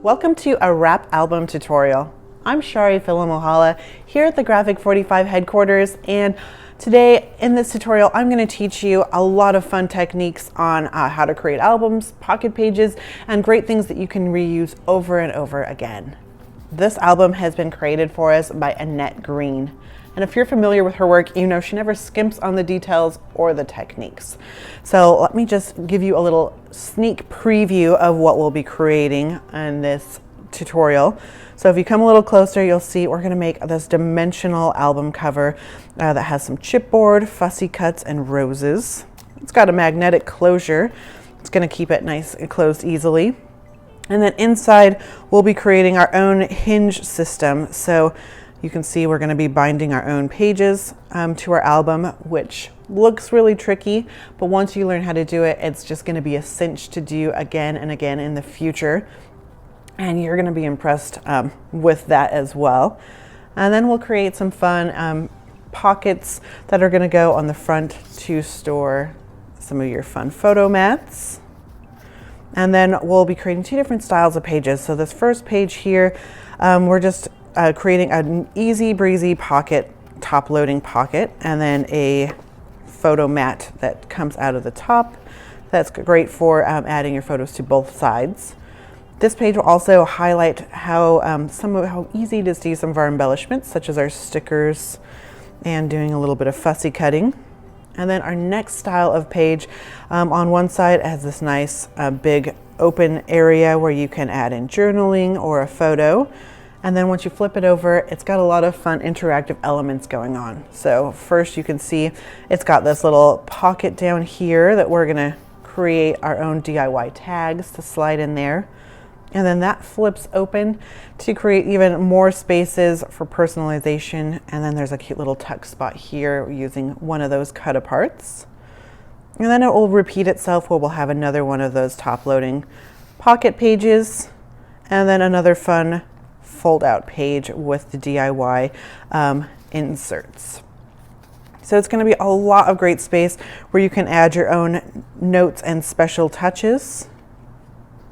Welcome to a wrap album tutorial. I'm Charee Filimoehala here at the Graphic 45 headquarters, and today in this tutorial I'm going to teach you a lot of fun techniques on how to create albums, pocket pages, and great things that you can reuse over and over again. This album has been created for us by Annette Green. And if you're familiar with her work, you know she never skimps on the details or the techniques. So let me just give you a little sneak preview of what we'll be creating in this tutorial. So if you come a little closer, you'll see we're going to make this dimensional album cover that has some chipboard, fussy cuts, and roses. It's got a magnetic closure. It's going to keep it nice and closed easily. And then inside, we'll be creating our own hinge system. So you can see we're going to be binding our own pages to our album, which looks really tricky, but once you learn how to do it, it's just going to be a cinch to do again and again in the future. And you're going to be impressed with that as well. And then we'll create some fun pockets that are going to go on the front to store some of your fun photo mats. And then we'll be creating two different styles of pages. So this first page here, we're just creating an easy breezy pocket, top loading pocket, and then a photo mat that comes out of the top. That's great for adding your photos to both sides. This page will also highlight how how easy it is to use some of our embellishments, such as our stickers and doing a little bit of fussy cutting. And then our next style of page, on one side has this nice big open area where you can add in journaling or a photo. And then once you flip it over, it's got a lot of fun interactive elements going on. So first you can see it's got this little pocket down here that we're gonna create our own DIY tags to slide in there. And then that flips open to create even more spaces for personalization. And then there's a cute little tuck spot here using one of those cut aparts. And then it will repeat itself where we'll have another one of those top loading pocket pages, and then another fun fold out page with the DIY inserts. So it's going to be a lot of great space where you can add your own notes and special touches.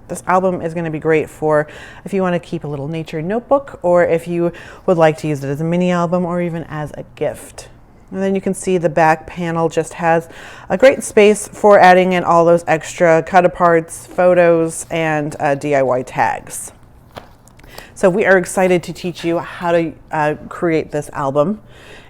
This album is going to be great for if you want to keep a little nature notebook, or if you would like to use it as a mini album or even as a gift. And then you can see the back panel just has a great space for adding in all those extra cut aparts, photos, and DIY tags. So we are excited to teach you how to create this album.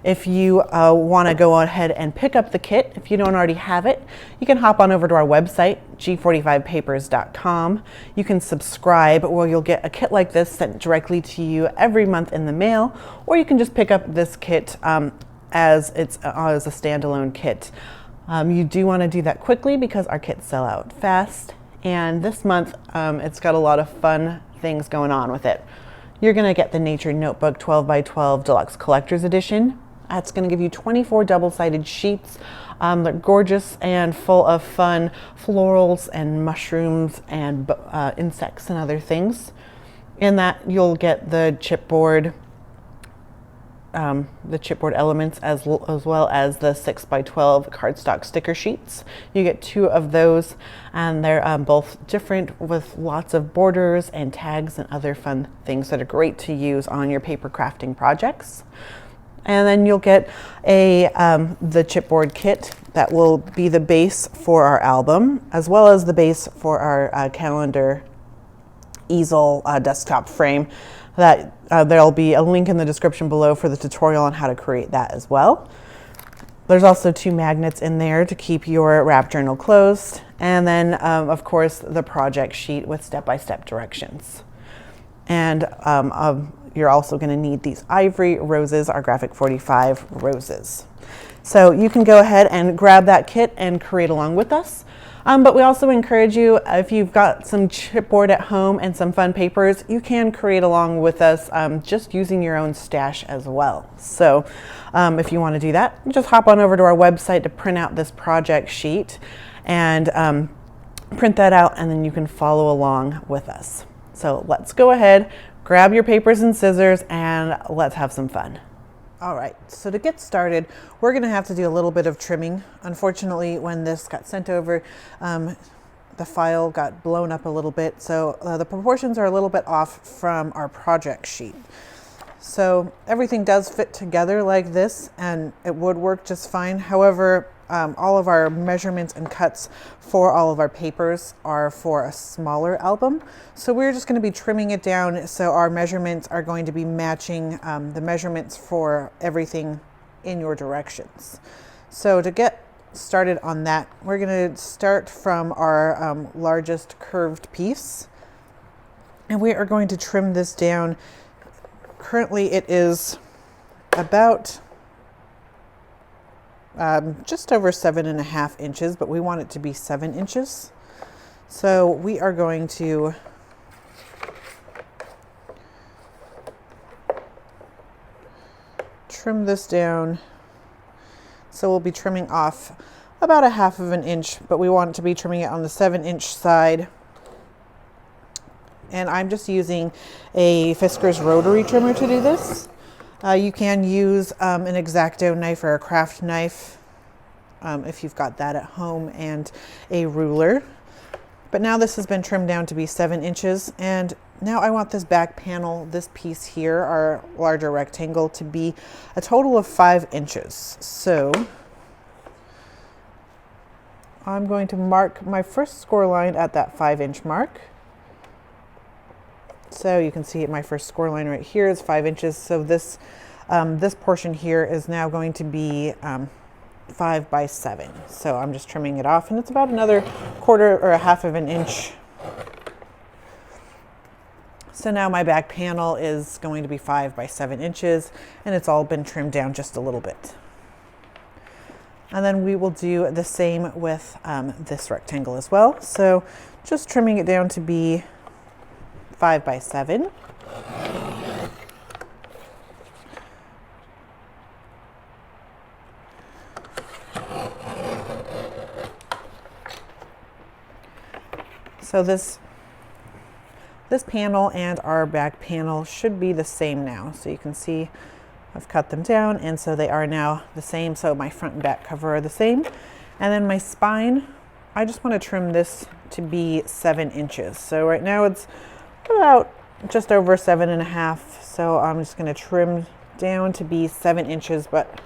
If you want to go ahead and pick up the kit, if you don't already have it, you can hop on over to our website, g45papers.com. You can subscribe, where you'll get a kit like this sent directly to you every month in the mail, or you can just pick up this kit as a standalone kit. You do want to do that quickly because our kits sell out fast. And this month, it's got a lot of fun things going on with it. You're going to get the Nature Notebook 12x12 Deluxe Collector's Edition. That's going to give you 24 double-sided sheets. They're gorgeous and full of fun florals and mushrooms and insects and other things. In that, you'll get the chipboard elements as well as the 6x12 cardstock sticker sheets. You get two of those, and they're both different with lots of borders and tags and other fun things that are great to use on your paper crafting projects. And then you'll get the chipboard kit that will be the base for our album, as well as the base for our calendar easel desktop frame. That there'll be a link in the description below for the tutorial on how to create that as well. There's also two magnets in there to keep your wrap journal closed. And then, of course, the project sheet with step-by-step directions. And you're also going to need these ivory roses, our Graphic 45 roses. So you can go ahead and grab that kit and create along with us. But we also encourage you, if you've got some chipboard at home and some fun papers, you can create along with us just using your own stash as well. So if you want to do that, just hop on over to our website to print out this project sheet and print that out, and then you can follow along with us. So let's go ahead, grab your papers and scissors, and let's have some fun. All right, so to get started, we're gonna have to do a little bit of trimming. Unfortunately, when this got sent over the file got blown up a little bit, so the proportions are a little bit off from our project sheet. So everything does fit together like this, and it would work just fine. However, all of our measurements and cuts for all of our papers are for a smaller album. So we're just going to be trimming it down so our measurements are going to be matching the measurements for everything in your directions. So to get started on that, we're going to start from our largest curved piece, and we are going to trim this down. Currently it is about just over 7.5 inches, but we want it to be 7 inches. So we are going to trim this down. So we'll be trimming off about 1/2 inch, but we want to be trimming it on the 7-inch side. And I'm just using a Fisker's rotary trimmer to do this. You can use an X-Acto knife or a KRAFT knife if you've got that at home, and a ruler. But now this has been trimmed down to be 7 inches, and now I want this back panel, this piece here, our larger rectangle, to be a total of 5 inches. So I'm going to mark my first score line at that 5-inch mark. So you can see my first score line right here is 5 inches. So this this portion here is now going to be 5 by 7. So I'm just trimming it off, and it's about another 1/4 or 1/2 inch. So now my back panel is going to be 5 by 7 inches, and it's all been trimmed down just a little bit. And then we will do the same with this rectangle as well. So just trimming it down to be 5 by 7. So this panel and our back panel should be the same now. So you can see I've cut them down, and so they are now the same. So my front and back cover are the same. And then my spine, I just want to trim this to be 7 inches. So right now it's about just over 7.5. So I'm just going to trim down to be 7 inches, but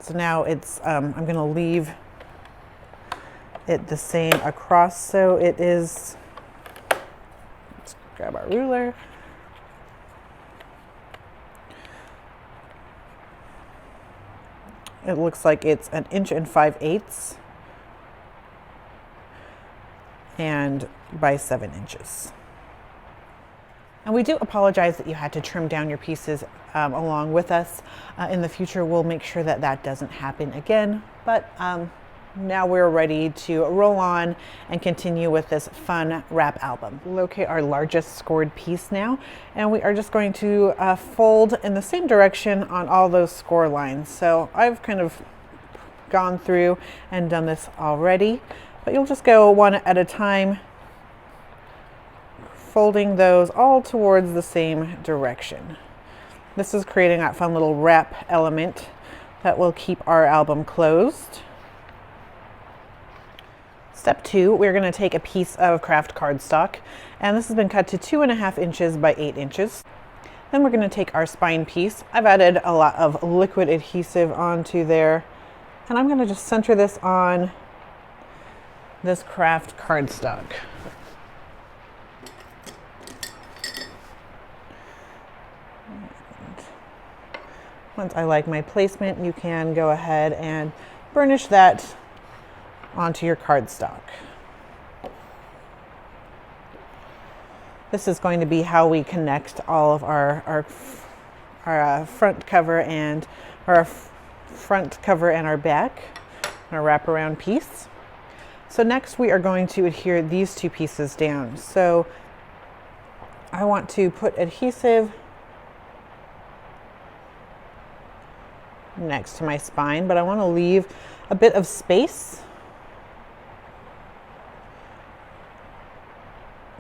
so now it's, I'm going to leave it the same across. So it is, let's grab our ruler. It looks like it's 1 5/8 inches and by 7 inches. And we do apologize that you had to trim down your pieces along with us. In the future, we'll make sure that that doesn't happen again. But now we're ready to roll on and continue with this fun wrap album. Locate our largest scored piece now, and we are just going to fold in the same direction on all those score lines. So I've kind of gone through and done this already, but you'll just go one at a time, folding those all towards the same direction. This is creating that fun little wrap element that will keep our album closed. Step 2, we're going to take a piece of KRAFT cardstock, and this has been cut to 2.5 inches by 8 inches. Then we're going to take our spine piece. I've added a lot of liquid adhesive onto there, and I'm going to just center this on this KRAFT cardstock. Once I like my placement, you can go ahead and burnish that onto your cardstock. This is going to be how we connect all of our front cover and our back, our wraparound piece. So next we are going to adhere these two pieces down. So I want to put adhesive next to my spine, but I want to leave a bit of space.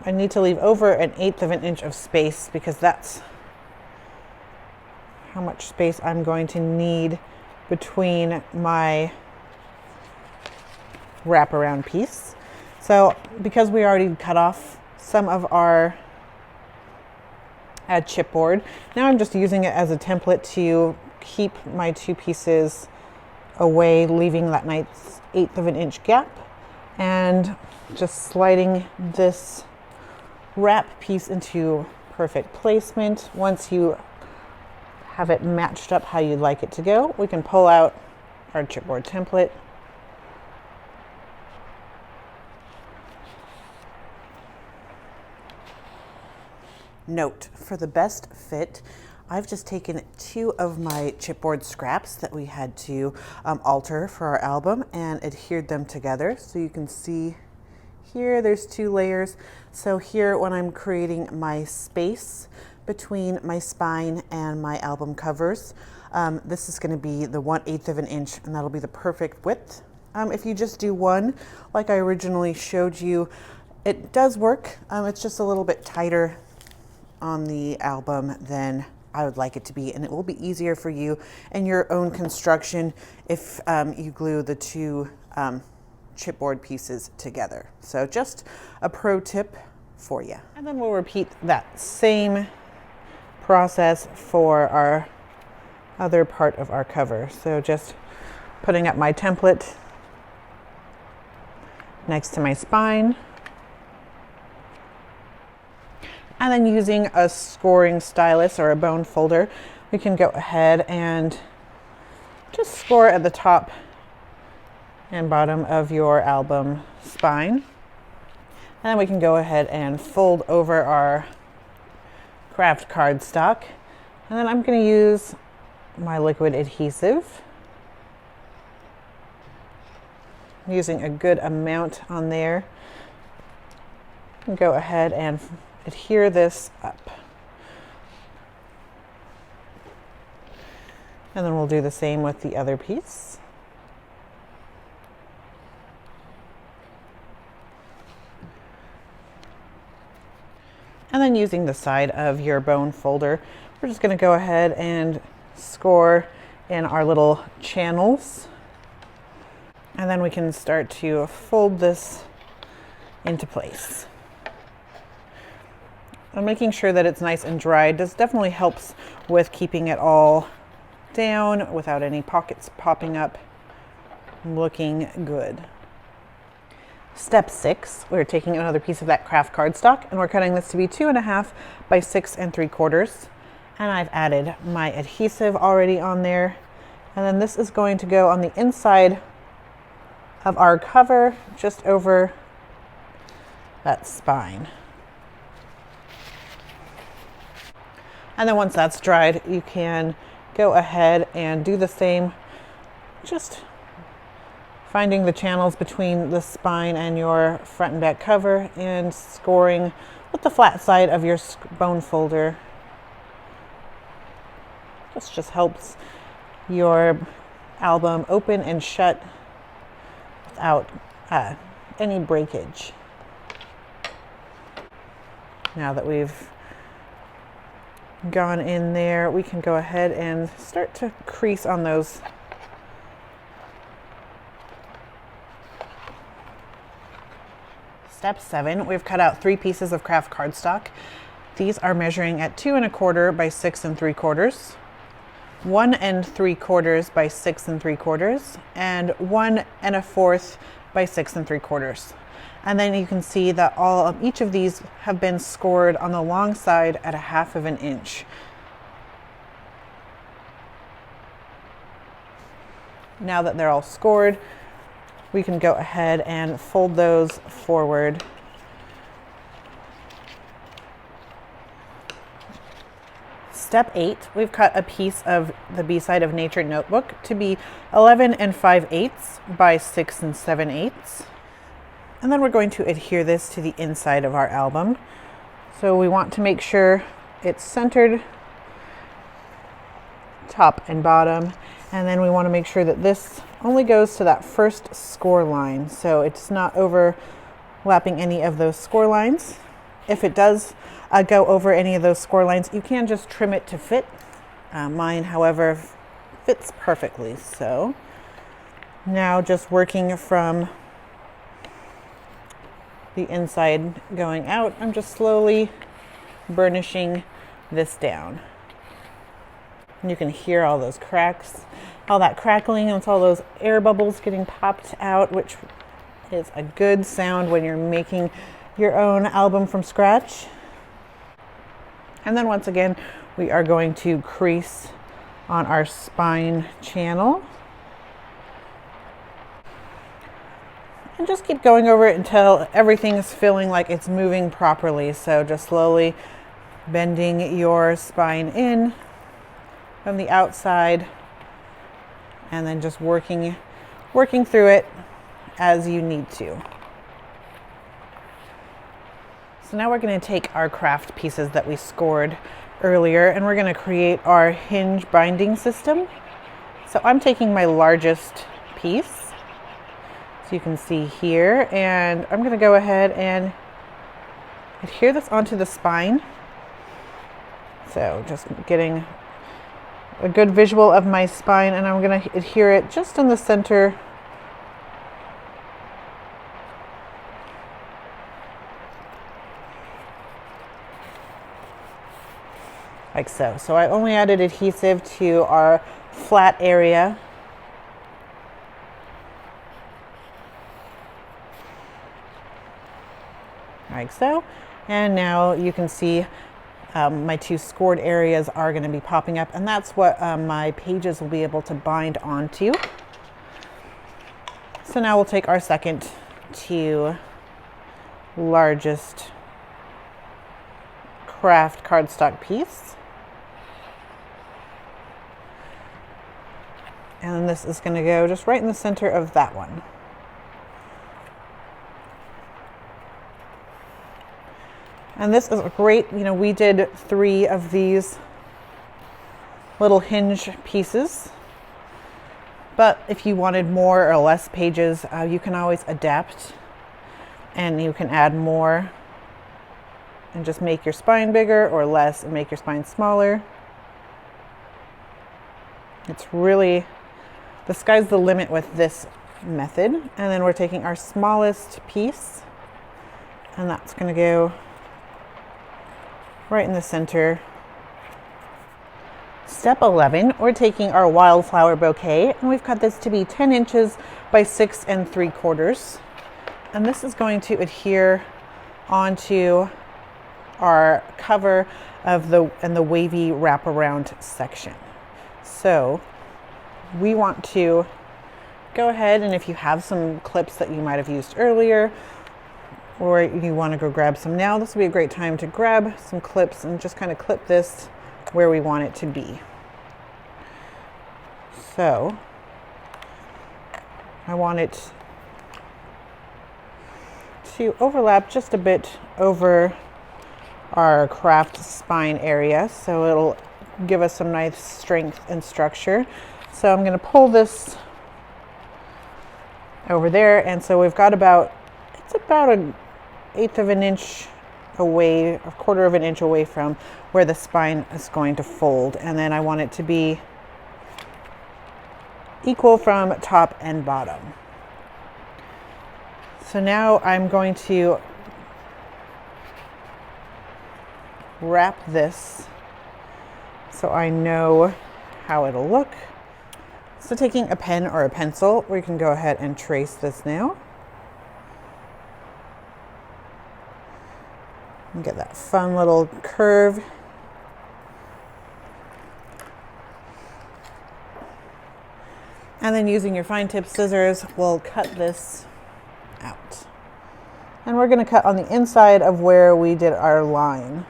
I need to leave over 1/8 inch of space because that's how much space I'm going to need between my wraparound piece. So because we already cut off some of our chipboard, now I'm just using it as a template to keep my two pieces away, leaving that nice 1/8 of an inch gap, and just sliding this wrap piece into perfect placement. Once you have it matched up how you'd like it to go, we can pull out our chipboard template. Note, for the best fit, I've just taken 2 of my chipboard scraps that we had to alter for our album and adhered them together. So you can see here there's 2 layers. So here, when I'm creating my space between my spine and my album covers, this is going to be the 1/8 of an inch, and that'll be the perfect width. If you just do 1, like I originally showed you, it does work. It's just a little bit tighter on the album than I would like it to be, and it will be easier for you in your own construction if you glue the 2 chipboard pieces together. So just a pro tip for you. And then we'll repeat that same process for our other part of our cover. So just putting up my template next to my spine, and then using a scoring stylus or a bone folder, we can go ahead and just score at the top and bottom of your album spine. And then we can go ahead and fold over our KRAFT cardstock. And then I'm going to use my liquid adhesive. I'm using a good amount on there. Go ahead and adhere this up. And then we'll do the same with the other piece. And then using the side of your bone folder, we're just going to go ahead and score in our little channels. And then we can start to fold this into place. And making sure that it's nice and dry does definitely helps with keeping it all down without any pockets popping up. Looking good. Step 6, we're taking another piece of that KRAFT cardstock, and we're cutting this to be 2.5 by 6 3/4. And I've added my adhesive already on there. And then this is going to go on the inside of our cover, just over that spine. And then once that's dried, you can go ahead and do the same, just finding the channels between the spine and your front and back cover and scoring with the flat side of your bone folder. This just helps your album open and shut without any breakage. Now that we've gone in there, we can go ahead and start to crease on those. Step 7, we've cut out 3 pieces of KRAFT cardstock. These are measuring at 2 1/4 by 6 3/4, 1 3/4 by 6 3/4, and 1 1/4 by 6 3/4. And then you can see that each of these have been scored on the long side at 1/2 of an inch. Now that they're all scored, we can go ahead and fold those forward. Step 8, we've cut a piece of the B-side of Nature notebook to be 11 5/8 by 6 7/8. And then we're going to adhere this to the inside of our album. So we want to make sure it's centered top and bottom. And then we want to make sure that this only goes to that first score line. So it's not overlapping any of those score lines. If it does go over any of those score lines, you can just trim it to fit. Mine, however, fits perfectly. So now just working from the inside going out. I'm just slowly burnishing this down. And you can hear all those cracks, all that crackling, and it's all those air bubbles getting popped out, which is a good sound when you're making your own album from scratch. And then once again, we are going to crease on our spine channel. And just keep going over it until everything is feeling like it's moving properly. So just slowly bending your spine in from the outside, and then just working through it as you need to. So now we're going to take our KRAFT pieces that we scored earlier, and we're going to create our hinge binding system. So I'm taking my largest piece, so you can see here, and I'm going to go ahead and adhere this onto the spine. So just getting a good visual of my spine, and I'm going to adhere it just in the center like so. So I only added adhesive to our flat area. Like so. And now you can see my two scored areas are going to be popping up, and that's what my pages will be able to bind onto. So now we'll take our second to largest KRAFT cardstock piece. And this is going to go just right in the center of that one. And this is great, you know, we did 3 of these little hinge pieces, but if you wanted more or less pages, you can always adapt, and you can add more and just make your spine bigger, or less and make your spine smaller. It's really, the sky's the limit with this method. And then we're taking our smallest piece, and that's going to go right in the center. Step 11, we're taking our wildflower bouquet, and we've cut this to be 10 inches by 6 3/4. And this is going to adhere onto our cover of the wavy wraparound section. So we want to go ahead, and if you have some clips that you might have used earlier, or you want to go grab some now, this would be a great time to grab some clips and just kind of clip this where we want it to be. So I want it to overlap just a bit over our KRAFT spine area, so it'll give us some nice strength and structure. So I'm going to pull this over there, and so we've got about, it's about an 1/8 of an inch away, a 1/4 of an inch away from where the spine is going to fold, and then I want it to be equal from top and bottom. So now I'm going to wrap this so I know how it'll look. So taking a pen or a pencil, we can go ahead and trace this now. And get that fun little curve. And then using your fine tip scissors, we'll cut this out. And we're going to cut on the inside of where we did our line.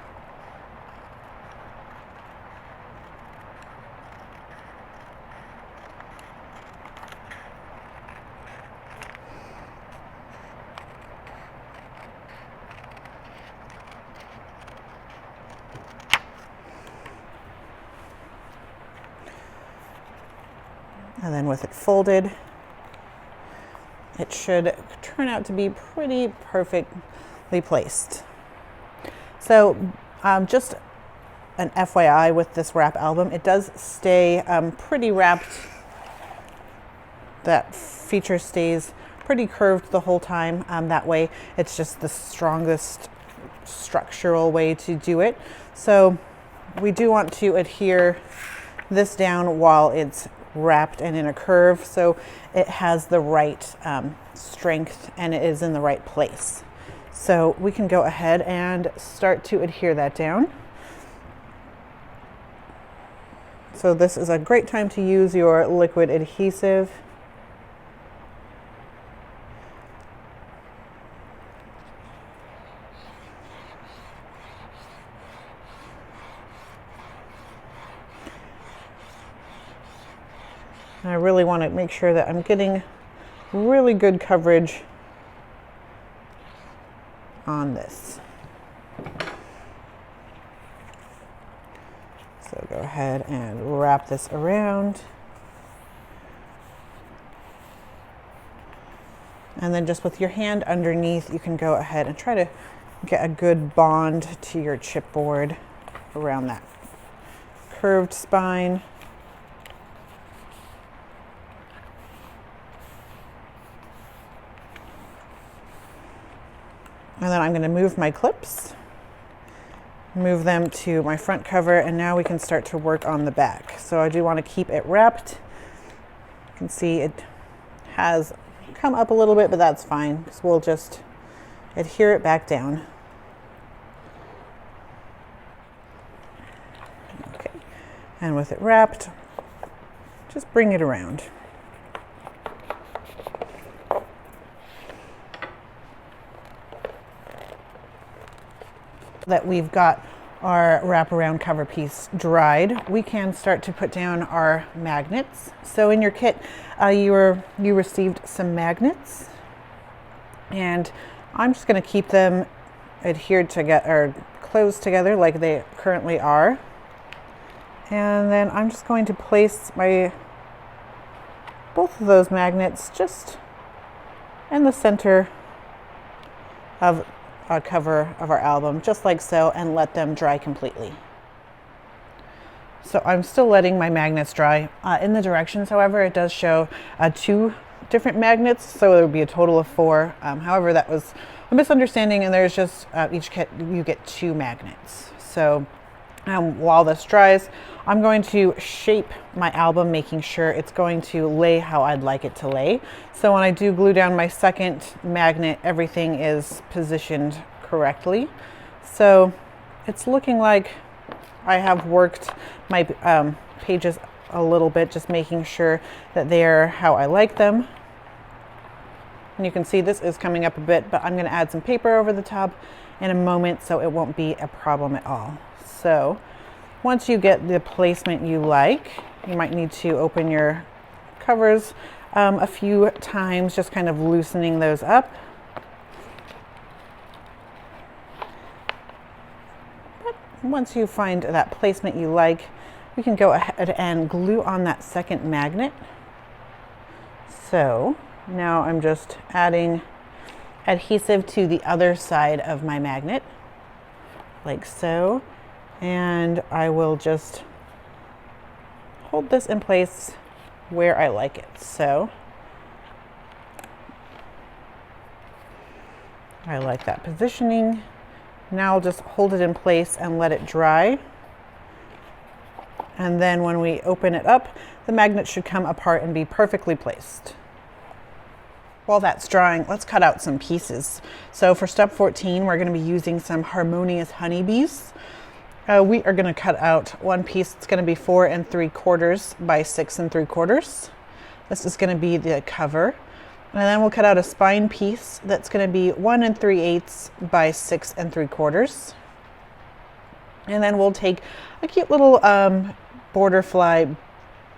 And then with it folded, it should turn out to be pretty perfectly placed. So just an FYI with this wrap album, it does stay pretty wrapped. That feature stays pretty curved the whole time. That way it's just the strongest structural way to do it. So we do want to adhere this down while it's wrapped and in a curve, so it has the right strength and it is in the right place. So we can go ahead and start to adhere that down. So this is a great time to use your liquid adhesive. And I really want to make sure that I'm getting really good coverage on this. So go ahead and wrap this around. And then just with your hand underneath, you can go ahead and try to get a good bond to your chipboard around that curved spine. And then I'm going to move my clips, move them to my front cover, and now we can start to work on the back. So I do want to keep it wrapped. You can see it has come up a little bit, but that's fine, because we'll just adhere it back down. Okay, and with it wrapped, just bring it around. That we've got our wraparound cover piece dried, we can start to put down our magnets. So in your kit, you received some magnets, and I'm just going to keep them adhered together or closed together like they currently are. And then I'm just going to place both of those magnets just in the center of our cover of our album, just like so, and let them dry completely. So I'm still letting my magnets dry. In the directions, however, it does show 2 different magnets, so there would be a total of 4. However, that was a misunderstanding, and there's just each kit you get 2 magnets. So while this dries, I'm going to shape my album, making sure it's going to lay how I'd like it to lay. So when I do glue down my second magnet, everything is positioned correctly. So it's looking like I have worked my pages a little bit, just making sure that they're how I like them. And you can see this is coming up a bit, but I'm going to add some paper over the top in a moment, so it won't be a problem at all. So once you get the placement you like, you might need to open your covers a few times, just kind of loosening those up. But once you find that placement you like, you can go ahead and glue on that second magnet. So now I'm just adding adhesive to the other side of my magnet, like so. And I will just hold this in place where I like it. So I like that positioning. Now I'll just hold it in place and let it dry. And then when we open it up, the magnet should come apart and be perfectly placed. While that's drying, let's cut out some pieces. So for step 14, we're going to be using some Harmonious honeybees. We are going to cut out one piece. It's going to be 4 3/4 by 6 3/4. This is going to be the cover. And then we'll cut out a spine piece that's going to be 1 3/8 by 6 3/4. And then we'll take a cute little border fly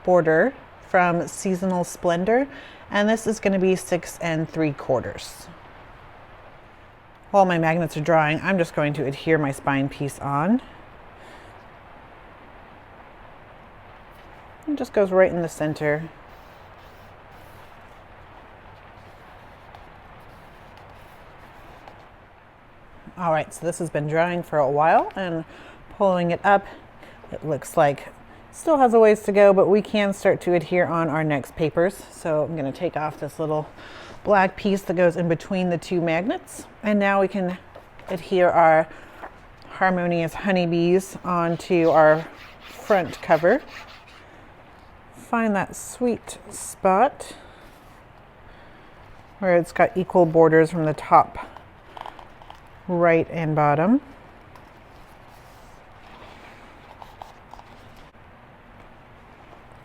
border from Seasonal Splendor. And this is going to be 6 3/4. While my magnets are drying, I'm just going to adhere my spine piece on. It just goes right in the center. All right, so this has been drying for a while, and pulling it up, it looks like it still has a ways to go, but we can start to adhere on our next papers. So I'm going to take off this little black piece that goes in between the two magnets. And now we can adhere our Harmonious honeybees onto our front cover. Find that sweet spot where it's got equal borders from the top, right, and bottom.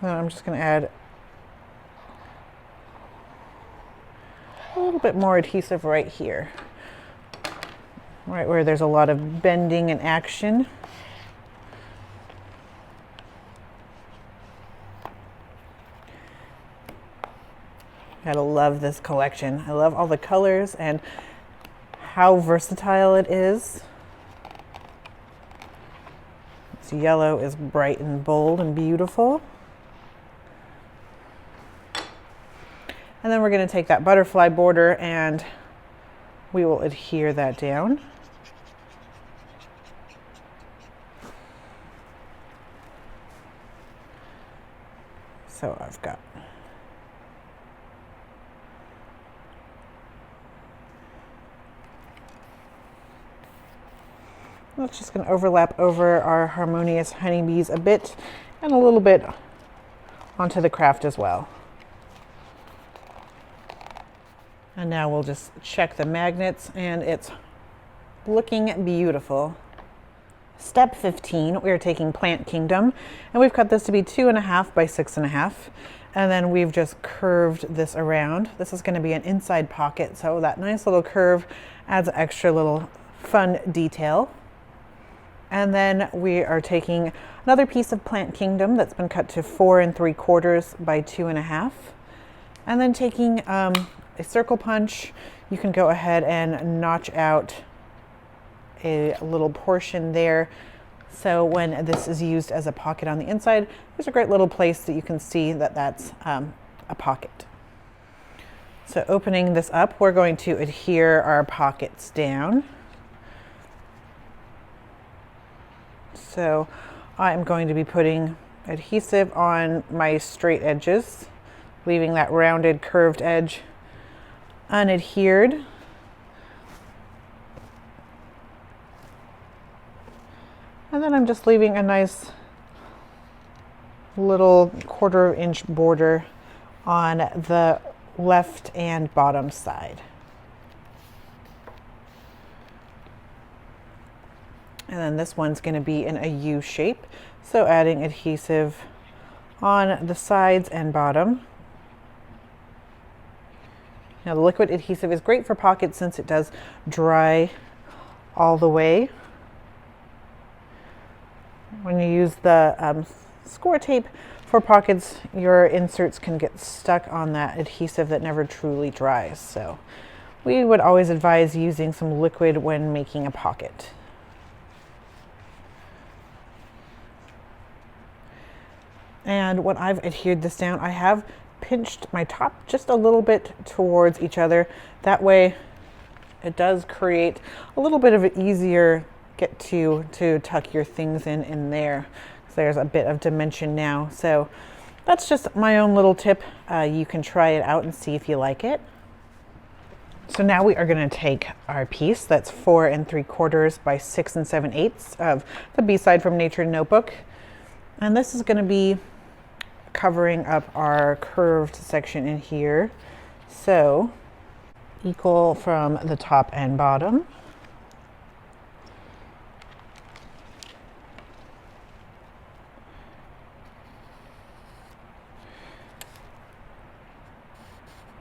And I'm just going to add a little bit more adhesive right here, right where there's a lot of bending and action. Gotta love this collection. I love all the colors and how versatile it is. This yellow is bright and bold and beautiful. And then we're going to take that butterfly border and we will adhere that down. So I've got that's just going to overlap over our Harmonious honeybees a bit and a little bit onto the KRAFT as well. And now we'll just check the magnets and it's looking beautiful. Step 15, we are taking Plant Kingdom and we've cut this to be 2.5 by 6.5. And then we've just curved this around. This is going to be an inside pocket, so that nice little curve adds an extra little fun detail. And then we are taking another piece of Plant Kingdom that's been cut to 4 3/4 by 2.5. And then taking a circle punch, you can go ahead and notch out a little portion there. So when this is used as a pocket on the inside, there's a great little place that you can see that that's a pocket. So opening this up, we're going to adhere our pockets down. So I'm going to be putting adhesive on my straight edges, leaving that rounded curved edge unadhered. And then I'm just leaving a nice little 1/4 inch border on the left and bottom side. And then this one's going to be in a U shape, so adding adhesive on the sides and bottom. Now the liquid adhesive is great for pockets since it does dry all the way. When you use the score tape for pockets, your inserts can get stuck on that adhesive that never truly dries. So we would always advise using some liquid when making a pocket. And when I've adhered this down, I have pinched my top just a little bit towards each other. That way it does create a little bit of an easier get to tuck your things in there. So there's a bit of dimension now. So that's just my own little tip. You can try it out and see if you like it. So now we are going to take our piece that's 4 3/4 by 6 7/8 of the B-side from Nature Notebook. And this is going to be covering up our curved section in here. So equal from the top and bottom.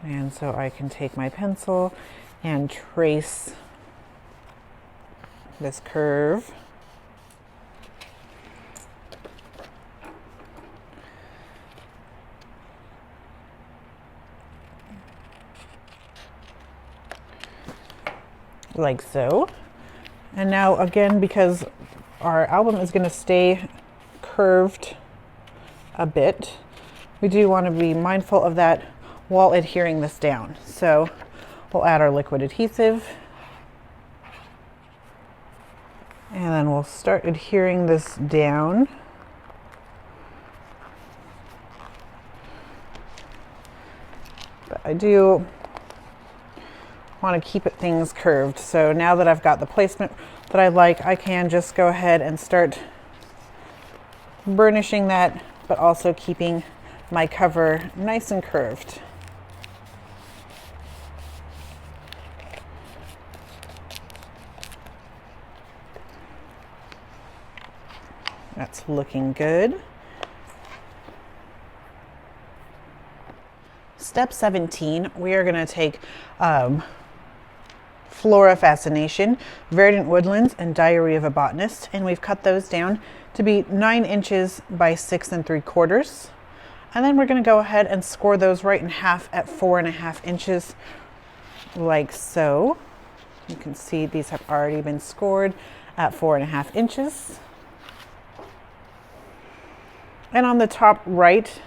And so I can take my pencil and trace this curve. Like so. And now again, because our album is going to stay curved a bit, we do want to be mindful of that while adhering this down. So we'll add our liquid adhesive and then we'll start adhering this down. But I do want to keep things curved. So now that I've got the placement that I like, I can just go ahead and start burnishing that, but also keeping my cover nice and curved. That's looking good. Step 17, we are going to take Flora Fascination, Verdant Woodlands, and Diary of a Botanist, and we've cut those down to be 9 inches by 6 3/4. And then we're going to go ahead and score those right in half at 4.5 inches, like so. You can see these have already been scored at 4.5 inches. And on the top right,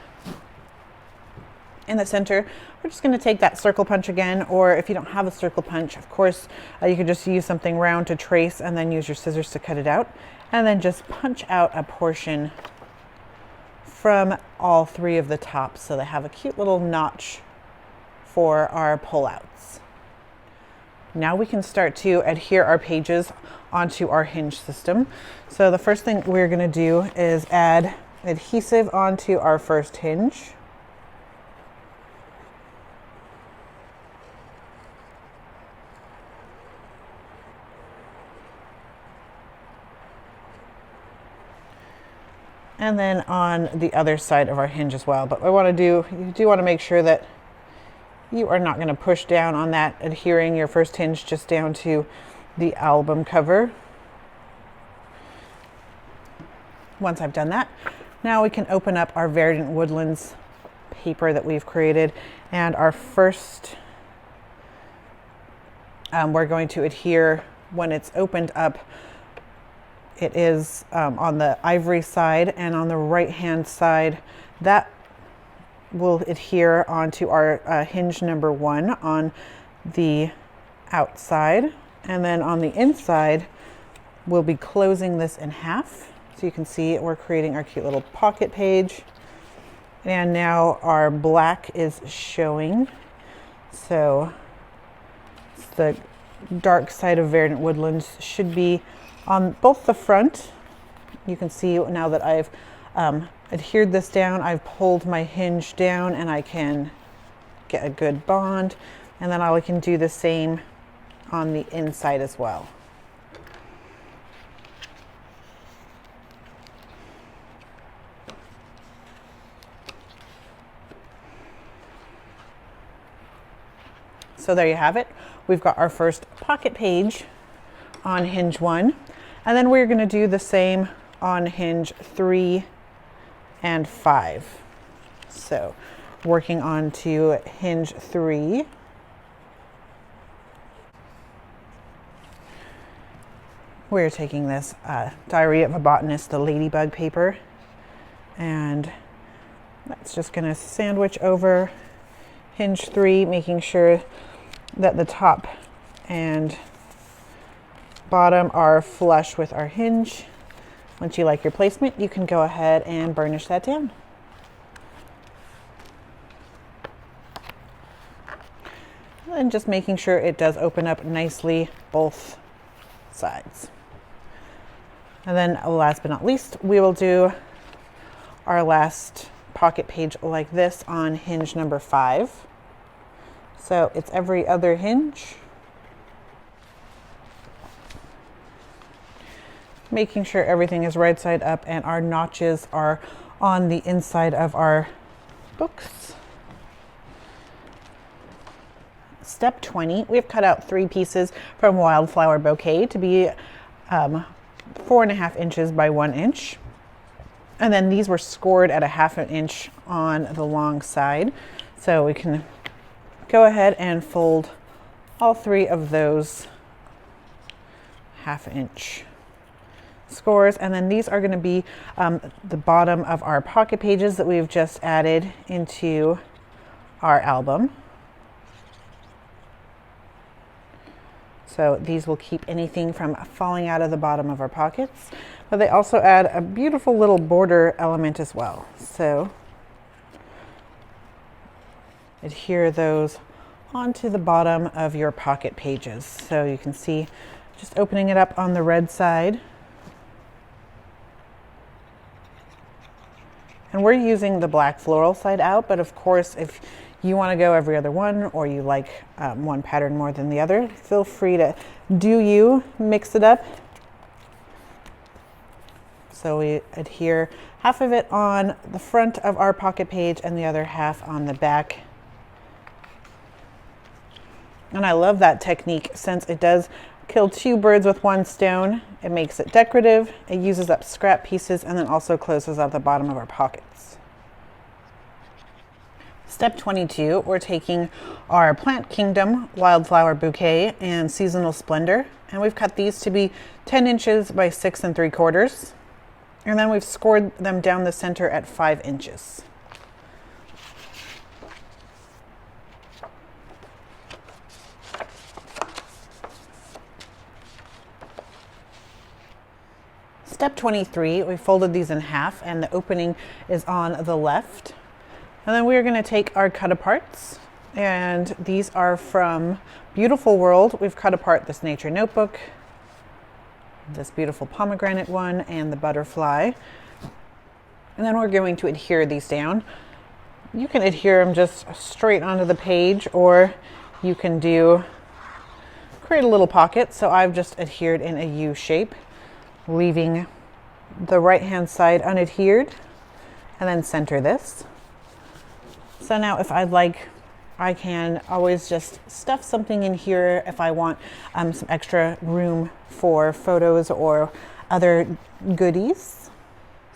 in the center, we're just going to take that circle punch again, or if you don't have a circle punch, of course, you could just use something round to trace and then use your scissors to cut it out. And then just punch out a portion from all 3 of the tops so they have a cute little notch for our pullouts. Now we can start to adhere our pages onto our hinge system. So the first thing we're going to do is add adhesive onto our first hinge. And then on the other side of our hinge as well. But you do want to make sure that you are not going to push down on that, adhering your first hinge just down to the album cover. Once I've done that, now we can open up our Verdant Woodlands paper that we've created, and our first, we're going to adhere when it's opened up. It is on the ivory side, and on the right hand side, that will adhere onto our hinge number 1 on the outside, and then on the inside, we'll be closing this in half. So you can see we're creating our cute little pocket page. And now our black is showing. So the dark side of Verdant Woodlands should be on both the front. You can see now that I've adhered this down, I've pulled my hinge down and I can get a good bond. And then I can do the same on the inside as well. So there you have it. We've got our first pocket page on hinge 1, and then we're going to do the same on hinge 3 and 5. So working on to hinge 3. We're taking this Diary of a Botanist, the ladybug paper, and that's just going to sandwich over hinge 3, making sure that the top and bottom are flush with our hinge. Once you like your placement, you can go ahead and burnish that down. And just making sure it does open up nicely both sides. And then last but not least, we will do our last pocket page like this on hinge number 5. So it's every other hinge. Making sure everything is right side up and our notches are on the inside of our books. Step 20, we've cut out 3 pieces from Wildflower Bouquet to be 4.5 inches by 1 inch. And then these were scored at 1/2 inch on the long side. So we can go ahead and fold all 3 of those 1/2 inch scores. And then these are going to be the bottom of our pocket pages that we've just added into our album. So these will keep anything from falling out of the bottom of our pockets, but they also add a beautiful little border element as well. So adhere those onto the bottom of your pocket pages. So you can see just opening it up on the red side. And we're using the black floral side out, but of course, if you want to go every other one, or you like one pattern more than the other, feel free to do you, mix it up. So we adhere half of it on the front of our pocket page and the other half on the back. And I love that technique since it does kill two birds with one stone. It makes it decorative, it uses up scrap pieces, and then also closes out the bottom of our pockets. Step 22, we're taking our Plant Kingdom Wildflower Bouquet and Seasonal Splendor, and we've cut these to be 10 inches by 6 3/4. And then we've scored them down the center at 5 inches. Step 23, we folded these in half and the opening is on the left. And then we're going to take our cut aparts, and these are from Beautiful World. We've cut apart this nature notebook, this beautiful pomegranate one, and the butterfly. And then we're going to adhere these down. You can adhere them just straight onto the page, or you can create a little pocket. So I've just adhered in a U shape, leaving the right hand side unadhered, and then center this. So now if I'd like, I can always just stuff something in here if I want some extra room for photos or other goodies.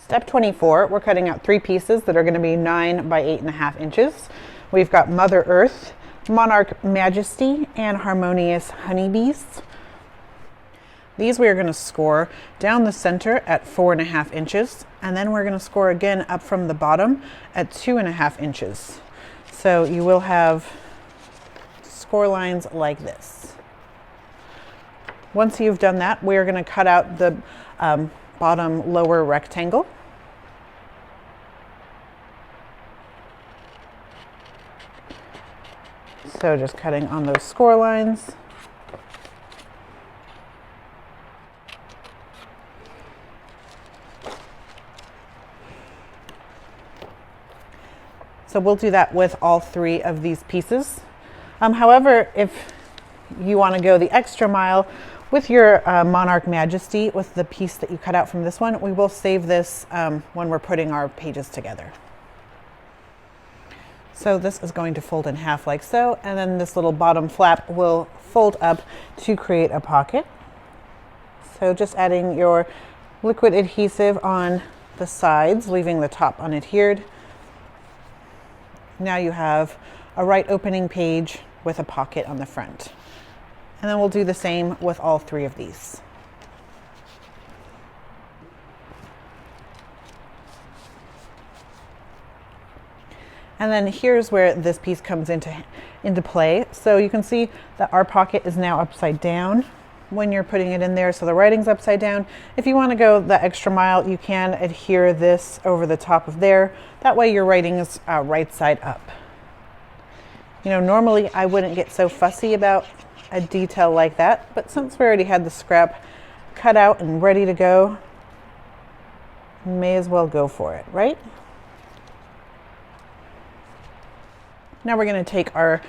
Step 24, we're cutting out 3 pieces that are going to be 9 by 8.5 inches. We've got Mother Earth, Monarch Majesty, and Harmonious Honeybees. These we are going to score down the center at 4.5 inches, and then we're going to score again up from the bottom at 2.5 inches. So you will have score lines like this. Once you've done that, we're going to cut out the bottom lower rectangle. So just cutting on those score lines. So we'll do that with all 3 of these pieces. However, if you want to go the extra mile with your Monarch Majesty, with the piece that you cut out from this one, we will save this when we're putting our pages together. So this is going to fold in half like so, and then this little bottom flap will fold up to create a pocket. So just adding your liquid adhesive on the sides, leaving the top unadhered. Now you have a right opening page with a pocket on the front. And then we'll do the same with all 3 of these. And then here's where this piece comes into play. So you can see that our pocket is now upside down when you're putting it in there. So the writing's upside down. If you want to go the extra mile, you can adhere this over the top of there. That way your writing is right side up. You know, normally I wouldn't get so fussy about a detail like that, but since we already had the scrap cut out and ready to go, may as well go for it, right? Now we're going to take our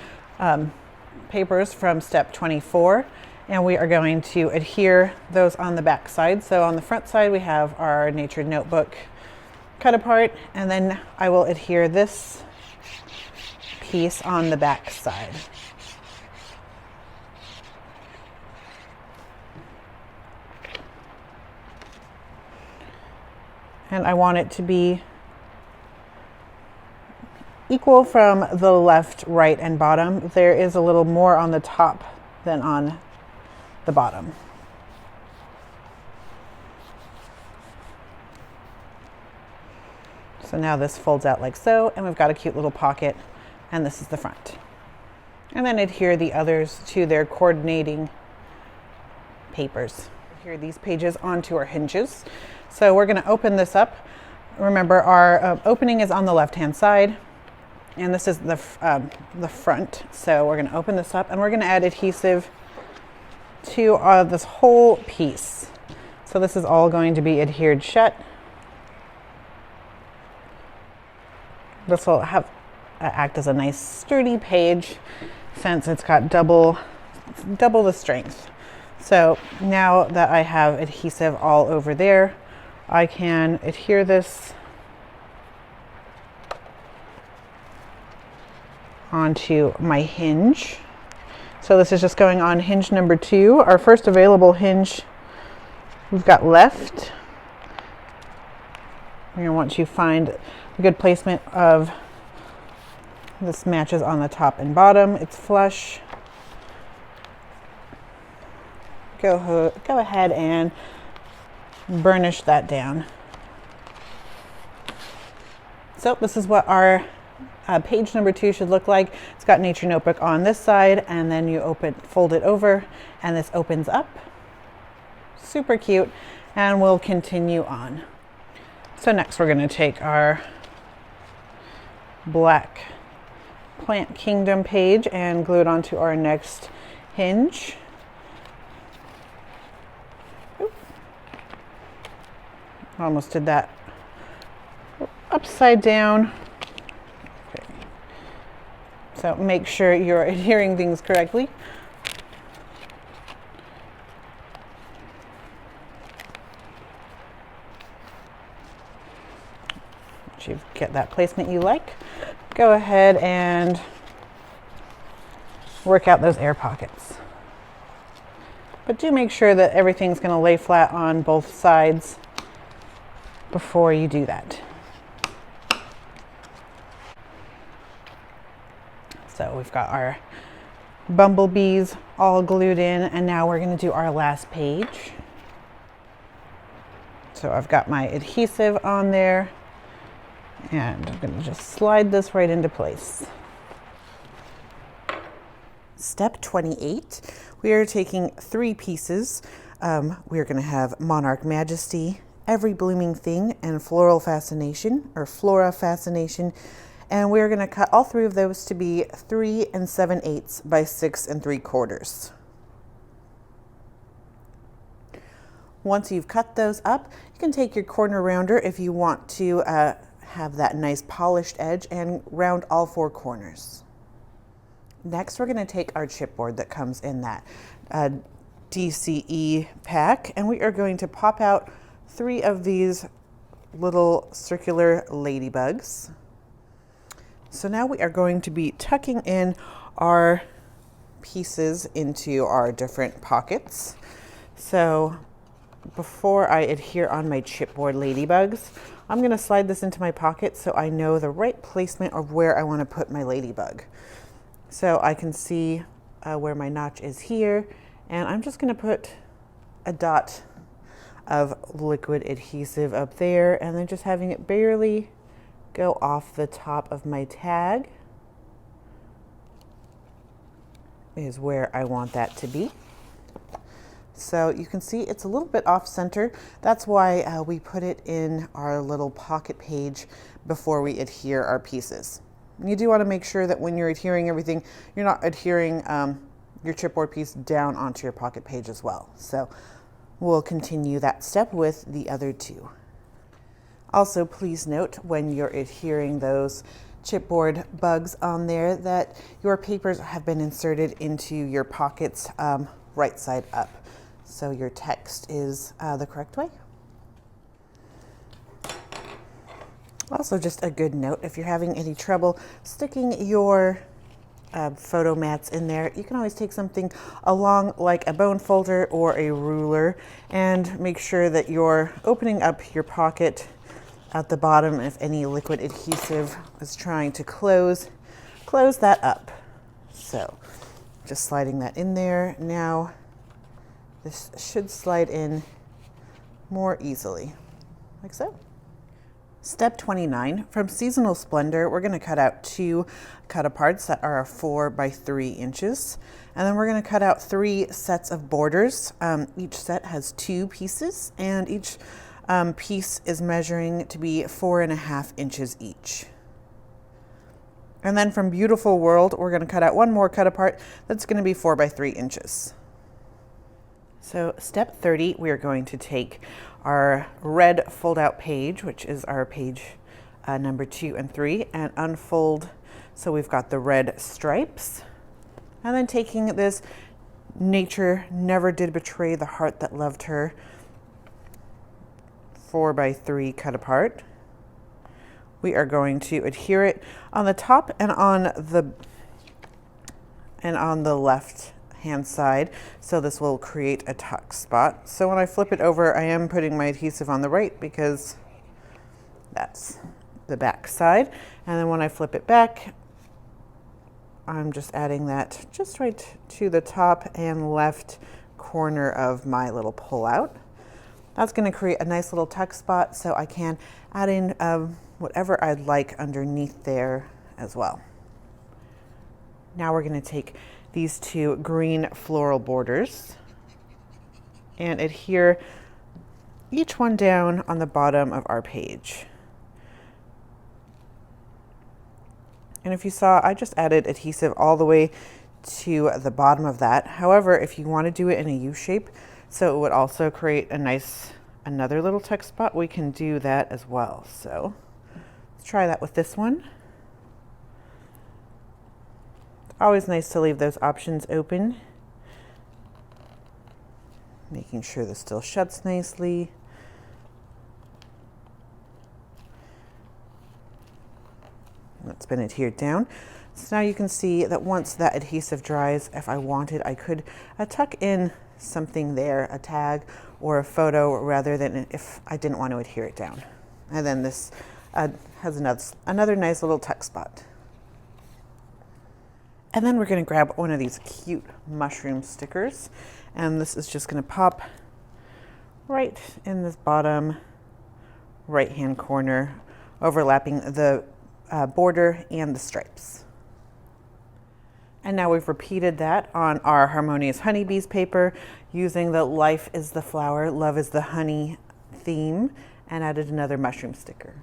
papers from step 24, and we are going to adhere those on the back side. So on the front side we have our nature notebook cut apart, and then I will adhere this piece on the back side. And I want it to be equal from the left, right, and bottom. There is a little more on the top than on the bottom. So now this folds out like so, and we've got a cute little pocket, and this is the front. And then adhere the others to their coordinating papers. Adhere these pages onto our hinges. So we're going to open this up. Remember, our opening is on the left-hand side, And this is the front. So we're going to open this up and we're going to add adhesive to this whole piece. So this is all going to be adhered shut. This will have act as a nice sturdy page since it's got double the strength. So now that I have adhesive all over there, I can adhere this onto my hinge. So this is just going on hinge number 2, our first available hinge we've got left. You're going to want to find a good placement of this. Matches on the top and bottom. It's flush. Go ahead and burnish that down. So this is what our page number 2 should look like. It's got Nature Notebook on this side, and then you fold it over, and this opens up. Super cute, and we'll continue on. So next we're going to take our black Plant Kingdom page and glue it onto our next hinge. Almost did that upside down. Okay. So make sure you're adhering things correctly. Once you get that placement you like, go ahead and work out those air pockets. But do make sure that everything's going to lay flat on both sides before you do that. So we've got our bumblebees all glued in, and now we're going to do our last page. So I've got my adhesive on there, and I'm going to just slide this right into place. Step 28, we are taking 3 pieces. We are going to have Monarch Majesty, Every Blooming Thing, and Floral Fascination, or Flora Fascination. And we're going to cut all 3 of those to be 3 7/8 by 6 3/4. Once you've cut those up, you can take your corner rounder if you want to have that nice polished edge and round all 4 corners. Next, we're going to take our chipboard that comes in that DCE pack, and we are going to pop out 3 of these little circular ladybugs. So now we are going to be tucking in our pieces into our different pockets. So before I adhere on my chipboard ladybugs, I'm going to slide this into my pocket so I know the right placement of where I want to put my ladybug. So I can see where my notch is here, and I'm just going to put a dot of liquid adhesive up there, and then just having it barely go off the top of my tag is where I want that to be. So you can see it's a little bit off center. That's why we put it in our little pocket page before we adhere our pieces. And you do want to make sure that when you're adhering everything, you're not adhering your chipboard piece down onto your pocket page as well. So we'll continue that step with the other 2. Also, please note when you're adhering those chipboard bugs on there that your papers have been inserted into your pockets right side up. So your text is the correct way. Also, just a good note, if you're having any trouble sticking your photo mats in there, you can always take something along like a bone folder or a ruler and make sure that you're opening up your pocket at the bottom. If any liquid adhesive is trying to close that up. So just sliding that in there. Now this should slide in more easily, like so. Step 29, from Seasonal Splendor, we're going to cut out 2 cut-aparts that are 4 by 3 inches. And then we're going to cut out 3 sets of borders. Each set has 2 pieces, and each piece is measuring to be 4.5 inches each. And then from Beautiful World, we're gonna cut out one more cut apart that's gonna be 4 by 3 inches. So step 30, we are going to take our red fold out page, which is our page number 2 and 3, and unfold. So we've got the red stripes. And then taking this Nature Never Did Betray the Heart That Loved Her 4 by 3 cut apart. We are going to adhere it on the top and on the left hand side. So this will create a tuck spot. So when I flip it over, I am putting my adhesive on the right because that's the back side. And then when I flip it back, I'm just adding that just right to the top and left corner of my little pull out. That's going to create a nice little tuck spot, so I can add in whatever I'd like underneath there as well. Now we're going to take these 2 green floral borders and adhere each one down on the bottom of our page. And if you saw, I just added adhesive all the way to the bottom of that. However, if you want to do it in a U shape, so it would also create a nice, another little tuck spot, we can do that as well. So let's try that with this one. It's always nice to leave those options open, making sure this still shuts nicely. That's been adhered down. So now you can see that once that adhesive dries, if I wanted, I could tuck in something there, a tag or a photo, rather than if I didn't want to adhere it down. And then this has another nice little tuck spot. And then we're going to grab one of these cute mushroom stickers, and this is just going to pop right in this bottom right hand corner, overlapping the border and the stripes. And now we've repeated that on our Harmonious Honeybees paper using the Life is the Flower, Love is the Honey theme, and added another mushroom sticker.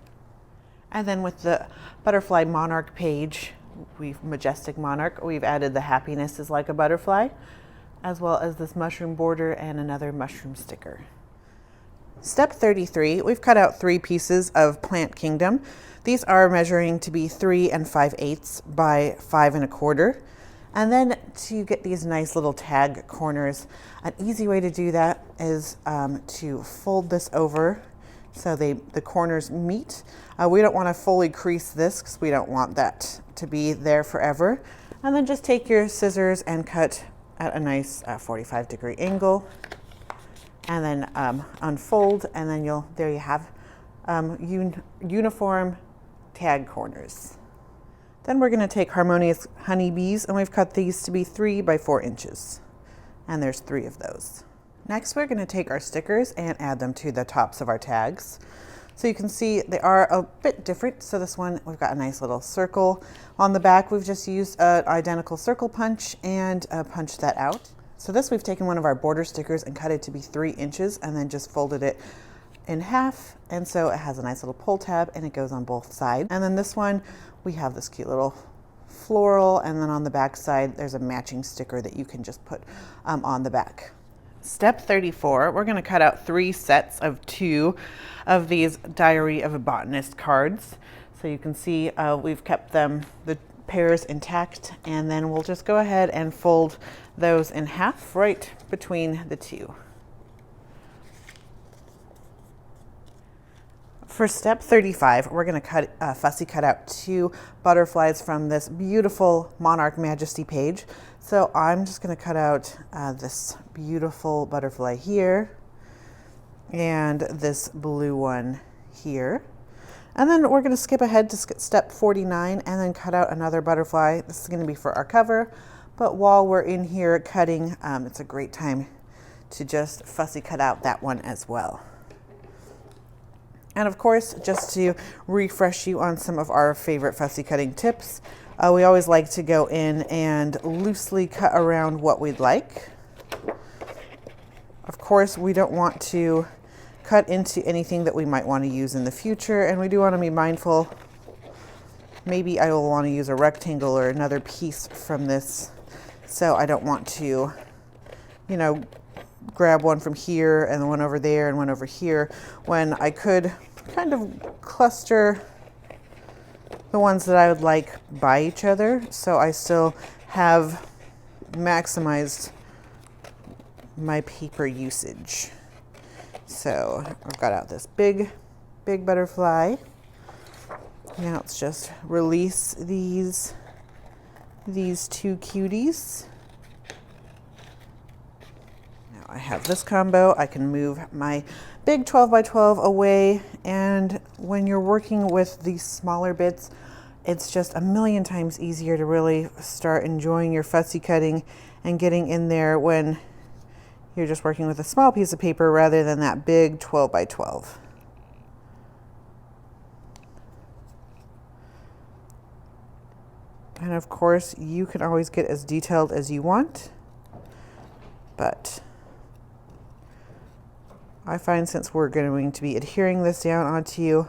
And then with the Butterfly Monarch page, Majestic Monarch, we've added the Happiness is Like a Butterfly, as well as this mushroom border and another mushroom sticker. Step 33, we've cut out 3 pieces of Plant Kingdom. These are measuring to be 3 5/8 by 5 1/4. And then to get these nice little tag corners, an easy way to do that is to fold this over so the corners meet. We don't want to fully crease this because we don't want that to be there forever. And then just take your scissors and cut at a nice 45-degree angle, and then unfold, and then there you have uniform tag corners. Then we're going to take Harmonious Honeybees, and we've cut these to be 3 by 4 inches. And there's 3 of those. Next, we're going to take our stickers and add them to the tops of our tags. So you can see they are a bit different. So this one, we've got a nice little circle. On the back, we've just used an identical circle punch and punched that out. So this, we've taken one of our border stickers and cut it to be 3 inches and then just folded it in half. And so it has a nice little pull tab and it goes on both sides. And then this one, we have this cute little floral, and then on the back side, there's a matching sticker that you can just put on the back. Step 34, we're going to cut out 3 sets of 2 of these Diary of a Botanist cards. So you can see we've kept the pairs intact, and then we'll just go ahead and fold those in half right between the 2. For step 35, we're going to fussy cut out 2 butterflies from this beautiful Monarch Majesty page. So I'm just going to cut out this beautiful butterfly here and this blue one here. And then we're going to skip ahead to step 49 and then cut out another butterfly. This is going to be for our cover, but while we're in here cutting, it's a great time to just fussy cut out that one as well. And of course, just to refresh you on some of our favorite fussy cutting tips, we always like to go in and loosely cut around what we'd like. Of course, we don't want to cut into anything that we might want to use in the future, and we do want to be mindful maybe I will want to use a rectangle or another piece from this. So I don't want to, you know, grab one from here and one over there and one over here, when I could kind of cluster the ones that I would like by each other, so I still have maximized my paper usage. So I've got out this big butterfly. Now let's just release these two cuties. Now I have this combo. I can move my big 12 by 12 away, and when you're working with these smaller bits, it's just a million times easier to really start enjoying your fussy cutting and getting in there when you're just working with a small piece of paper rather than that big 12 by 12. And of course, you can always get as detailed as you want, but I find since we're going to be adhering this down onto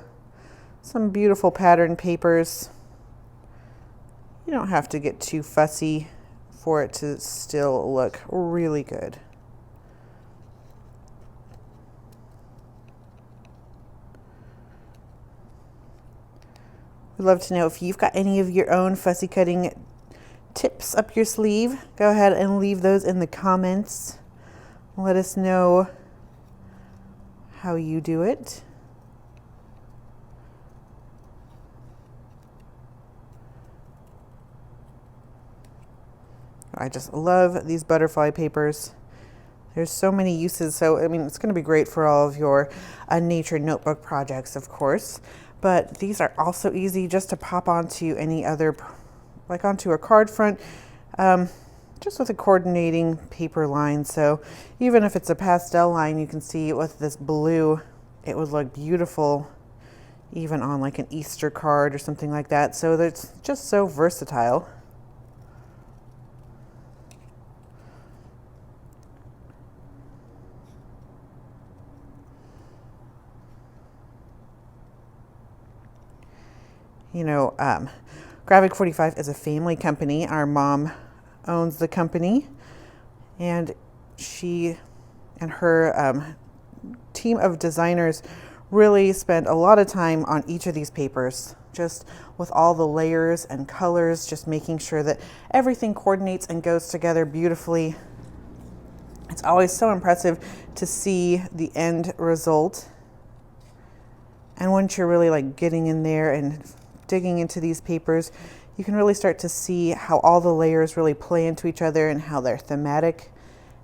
some beautiful pattern papers, you don't have to get too fussy for it to still look really good. We'd love to know if you've got any of your own fussy cutting tips up your sleeve. Go ahead and leave those in the comments. Let us know how you do it. I just love these butterfly papers. There's so many uses. So, I mean, it's going to be great for all of your nature notebook projects, of course. But these are also easy just to pop onto any other, like onto a card front, just with a coordinating paper line. So even if it's a pastel line, you can see with this blue, it would look beautiful even on like an Easter card or something like that. So it's just so versatile. You know, Graphic 45 is a family company. Our mom owns the company, and she and her team of designers really spend a lot of time on each of these papers, just with all the layers and colors, just making sure that everything coordinates and goes together beautifully. It's always so impressive to see the end result. And once you're really like getting in there and digging into these papers, you can really start to see how all the layers really play into each other and how they're thematic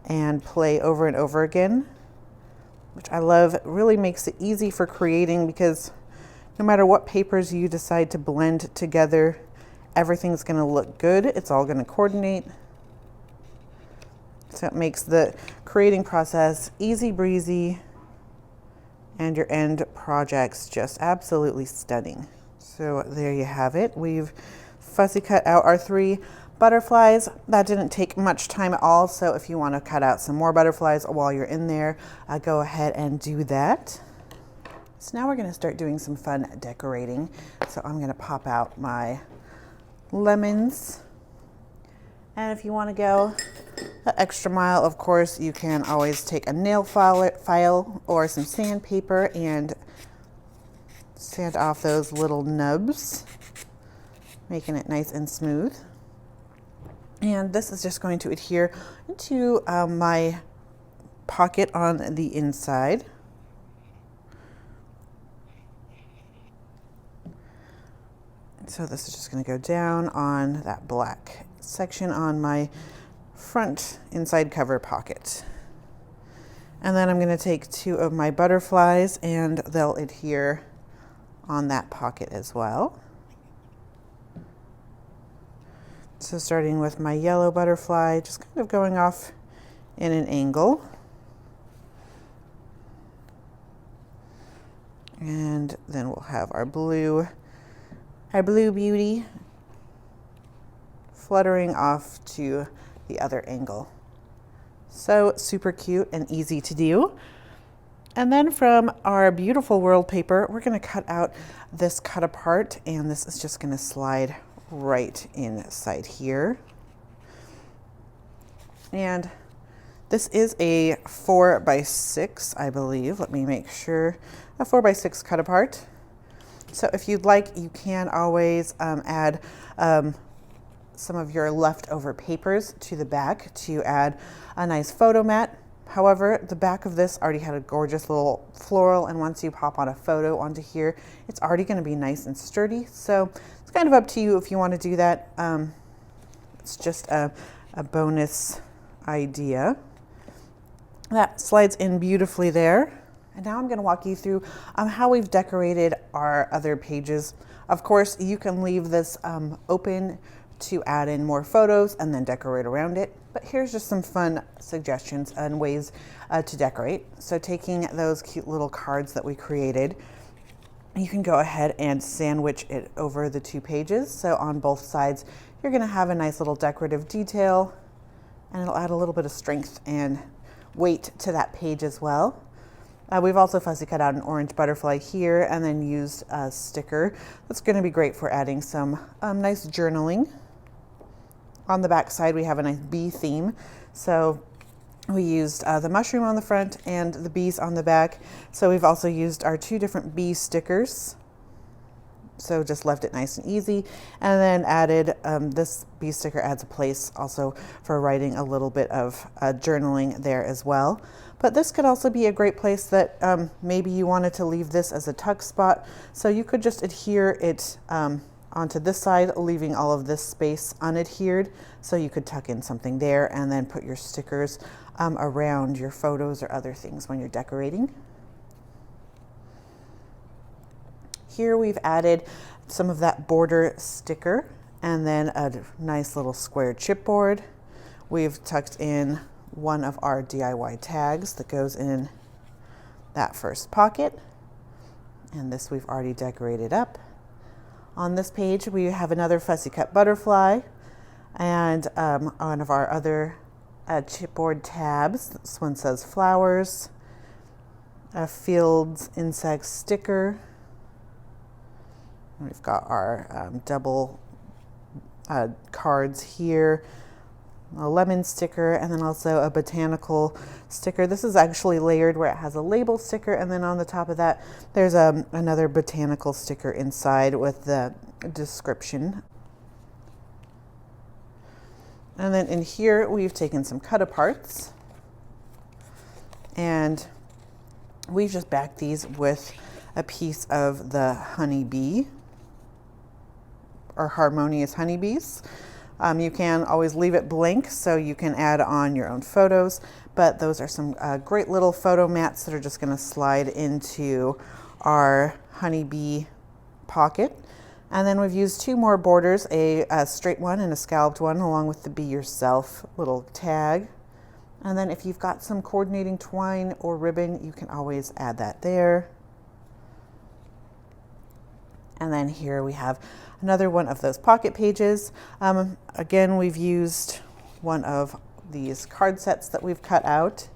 and play over and over again, which I love. It really makes it easy for creating, because no matter what papers you decide to blend together, everything's going to look good. It's all going to coordinate. So it makes the creating process easy breezy, and your end projects just absolutely stunning. So there you have it. We've fussy cut out our 3 butterflies. That didn't take much time at all. So if you want to cut out some more butterflies while you're in there, go ahead and do that. So now we're going to start doing some fun decorating. So I'm going to pop out my lemons. And if you want to go an extra mile, of course, you can always take a nail file or some sandpaper and sand off those little nubs, making it nice and smooth. And this is just going to adhere into my pocket on the inside. So this is just going to go down on that black section on my front inside cover pocket. And then I'm going to take 2 of my butterflies, and they'll adhere on that pocket as well. So starting with my yellow butterfly, just kind of going off in an angle. And then we'll have our blue beauty fluttering off to the other angle. So super cute and easy to do. And then from our beautiful world paper, we're going to cut out this cut apart, and this is just going to slide right inside here. And this is a 4x6, I believe. Let me make sure. A 4x6 cut apart. So if you'd like, you can always add some of your leftover papers to the back to add a nice photo mat. However, the back of this already had a gorgeous little floral, and once you pop on a photo onto here, it's already going to be nice and sturdy. So it's kind of up to you if you want to do that. It's just a bonus idea. That slides in beautifully there. And now I'm going to walk you through how we've decorated our other pages. Of course, you can leave this open to add in more photos and then decorate around it. But here's just some fun suggestions and ways to decorate. So taking those cute little cards that we created, you can go ahead and sandwich it over the two pages. So on both sides, you're going to have a nice little decorative detail, and it'll add a little bit of strength and weight to that page as well. We've also fussy cut out an orange butterfly here and then used a sticker. That's going to be great for adding some nice journaling. On the back side, we have a nice bee theme. So we used the mushroom on the front and the bees on the back. So we've also used our two different bee stickers. So just left it nice and easy, and then added this bee sticker adds a place also for writing a little bit of journaling there as well. But this could also be a great place that maybe you wanted to leave this as a tuck spot. So you could just adhere it onto this side, leaving all of this space unadhered. So you could tuck in something there and then put your stickers around your photos or other things when you're decorating. Here we've added some of that border sticker and then a nice little square chipboard. We've tucked in one of our DIY tags that goes in that first pocket. And this we've already decorated up. On this page, we have another fussy cut butterfly and one of our other chipboard tabs. This one says flowers, a fields insect sticker. We've got our double cards here, a lemon sticker, and then also a botanical sticker. This is actually layered where it has a label sticker, and then on the top of that, there's another botanical sticker inside with the description. And then in here, we've taken some cut aparts, and we've just backed these with a piece of the honeybee, or harmonious honeybees. You can always leave it blank so you can add on your own photos, but those are some great little photo mats that are just going to slide into our honeybee pocket. And then we've used two more borders, a straight one and a scalloped one, along with the Be Yourself little tag. And then if you've got some coordinating twine or ribbon, you can always add that there. And then here we have another one of those pocket pages. Again, we've used one of these card sets that we've cut out,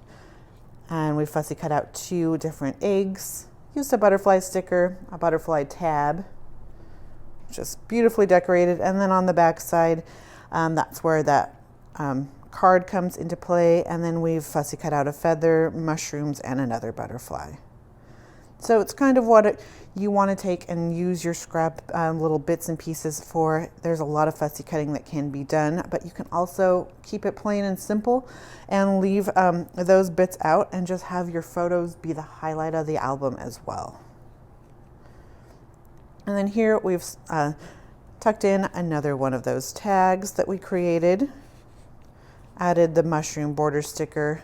and we've fussy cut out two different eggs, used a butterfly sticker, a butterfly tab, just beautifully decorated. And then on the back side, that's where that card comes into play. And then we've fussy cut out a feather, mushrooms, and another butterfly. So it's kind of what you want to take and use your scrap little bits and pieces for. There's a lot of fussy cutting that can be done, but you can also keep it plain and simple and leave those bits out and just have your photos be the highlight of the album as well. And then here we've tucked in another one of those tags that we created, added the mushroom border sticker,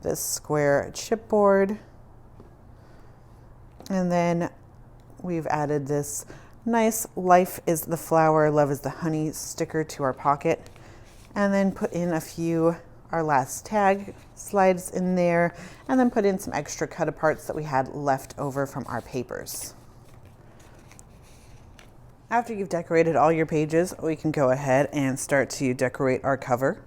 this square chipboard, and then we've added this nice Life is the Flower, Love is the Honey sticker to our pocket, and then put in a few, our last tag slides in there, and then put in some extra cut aparts that we had left over from our papers. After you've decorated all your pages, we can go ahead and start to decorate our cover.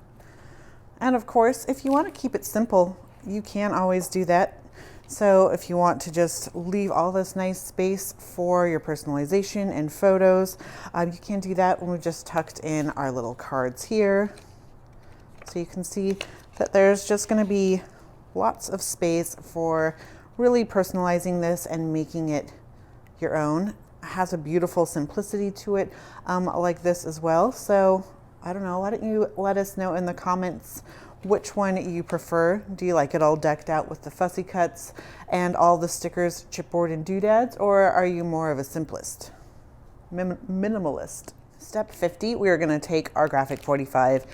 And of course, if you want to keep it simple, you can always do that. So if you want to just leave all this nice space for your personalization and photos, you can do that when we just tucked in our little cards here. So you can see that there's just going to be lots of space for really personalizing this and making it your own. It has a beautiful simplicity to it, like this as well. So I don't know, why don't you let us know in the comments which one you prefer. Do you like it all decked out with the fussy cuts and all the stickers, chipboard and doodads, or are you more of a simplist, minimalist? Step 50, we are going to take our Graphic 45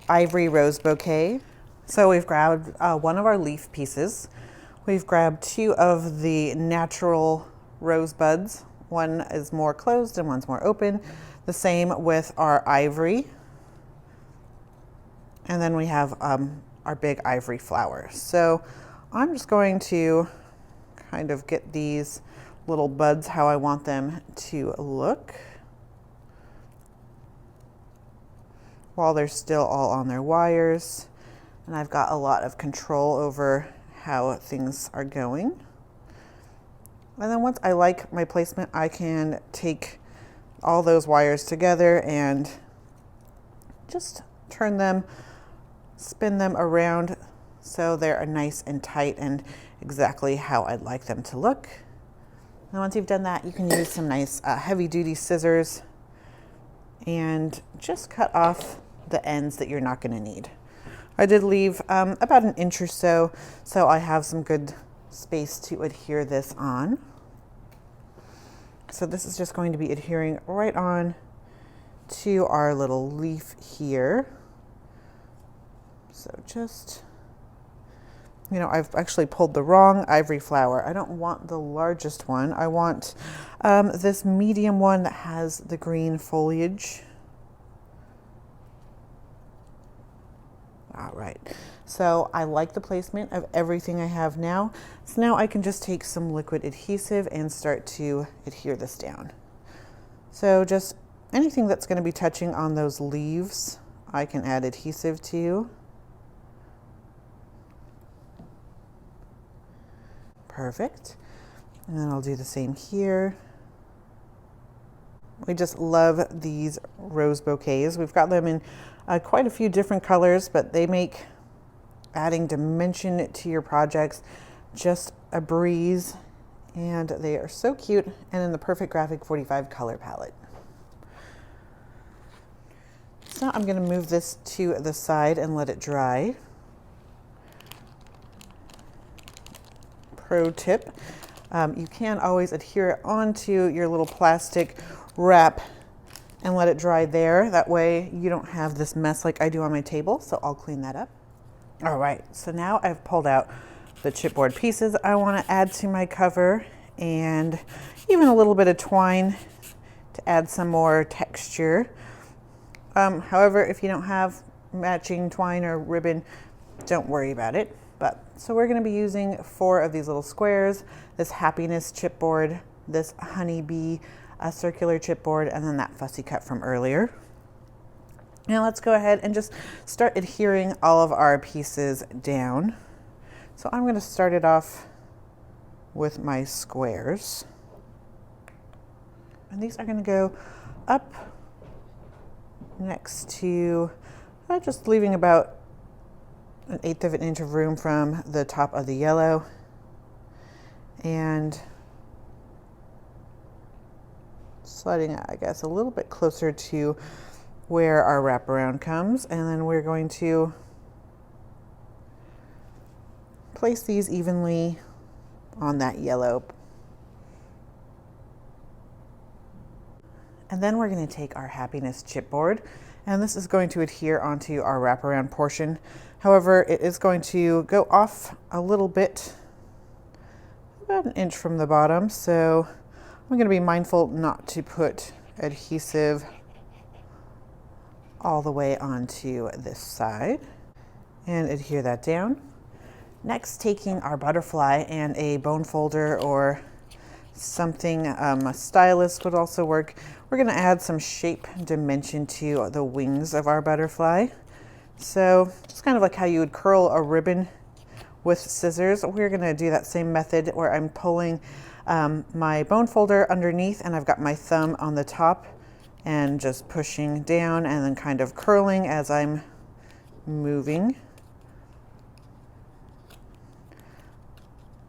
Ivory Rose Bouquet. So we've grabbed one of our leaf pieces. We've grabbed two of the natural rose buds. One is more closed and one's more open. The same with our ivory. And then we have our big ivory flower. So I'm just going to kind of get these little buds how I want them to look while they're still all on their wires. And I've got a lot of control over how things are going. And then once I like my placement, I can take all those wires together and just turn them, spin them around so they're nice and tight and exactly how I'd like them to look. And once you've done that, you can use some nice heavy-duty scissors and just cut off the ends that you're not going to need. I did leave about an inch or so, so I have some good space to adhere this on. So this is just going to be adhering right on to our little leaf here. So just, you know, I've actually pulled the wrong ivory flower. I don't want the largest one. I want this medium one that has the green foliage. All right, so I like the placement of everything I have now. So now I can just take some liquid adhesive and start to adhere this down. So just anything that's going to be touching on those leaves, I can add adhesive to. Perfect. And then I'll do the same here. We just love these rose bouquets. We've got them in quite a few different colors, but they make adding dimension to your projects just a breeze, and they are so cute and in the perfect Graphic 45 color palette. So I'm going to move this to the side and let it dry. Pro tip, you can always adhere it onto your little plastic wrap and let it dry there. That way you don't have this mess like I do on my table, so I'll clean that up. All right, so now I've pulled out the chipboard pieces I want to add to my cover, and even a little bit of twine to add some more texture. However, if you don't have matching twine or ribbon, don't worry about it. So we're going to be using 4 of these little squares, this happiness chipboard, this honeybee circular chipboard, and then that fussy cut from earlier. Now let's go ahead and just start adhering all of our pieces down. So I'm going to start it off with my squares. And these are going to go up next to, just leaving about 1/8 of an inch of room from the top of the yellow, and sliding, I guess, a little bit closer to where our wraparound comes. And then we're going to place these evenly on that yellow. And then we're going to take our happiness chipboard, and this is going to adhere onto our wraparound portion. However, it is going to go off a little bit, about 1 inch from the bottom. So I'm going to be mindful not to put adhesive all the way onto this side and adhere that down. Next, taking our butterfly and a bone folder or something, a stylus would also work. We're going to add some shape dimension to the wings of our butterfly. So it's kind of like how you would curl a ribbon with scissors. We're gonna do that same method where I'm pulling my bone folder underneath and I've got my thumb on the top and just pushing down and then kind of curling as I'm moving.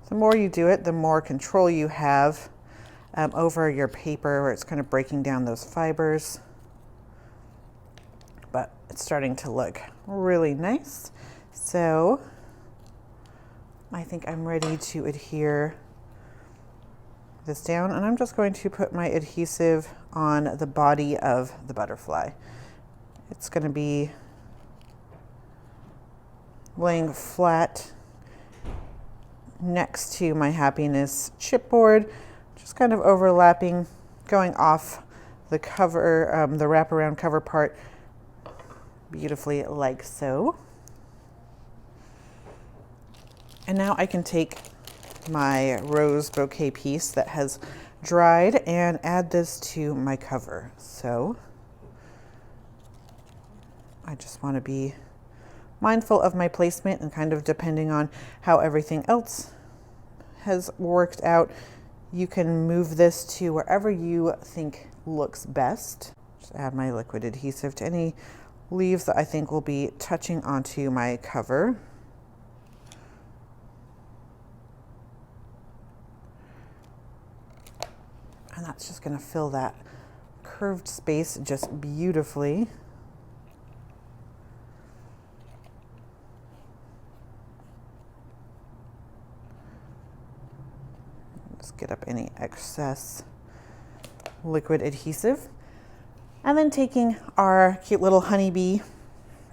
The more you do it, the more control you have over your paper, where it's kind of breaking down those fibers. But it's starting to look really nice. So I think I'm ready to adhere this down, and I'm just going to put my adhesive on the body of the butterfly. It's going to be laying flat next to my Happiness chipboard, just kind of overlapping, going off the cover, the wraparound cover part beautifully like so. And now I can take my rose bouquet piece that has dried and add this to my cover. So I just want to be mindful of my placement, and kind of depending on how everything else has worked out, you can move this to wherever you think looks best. Just add my liquid adhesive to any leaves that I think will be touching onto my cover. And that's just going to fill that curved space just beautifully. Just get up any excess liquid adhesive. And then taking our cute little honeybee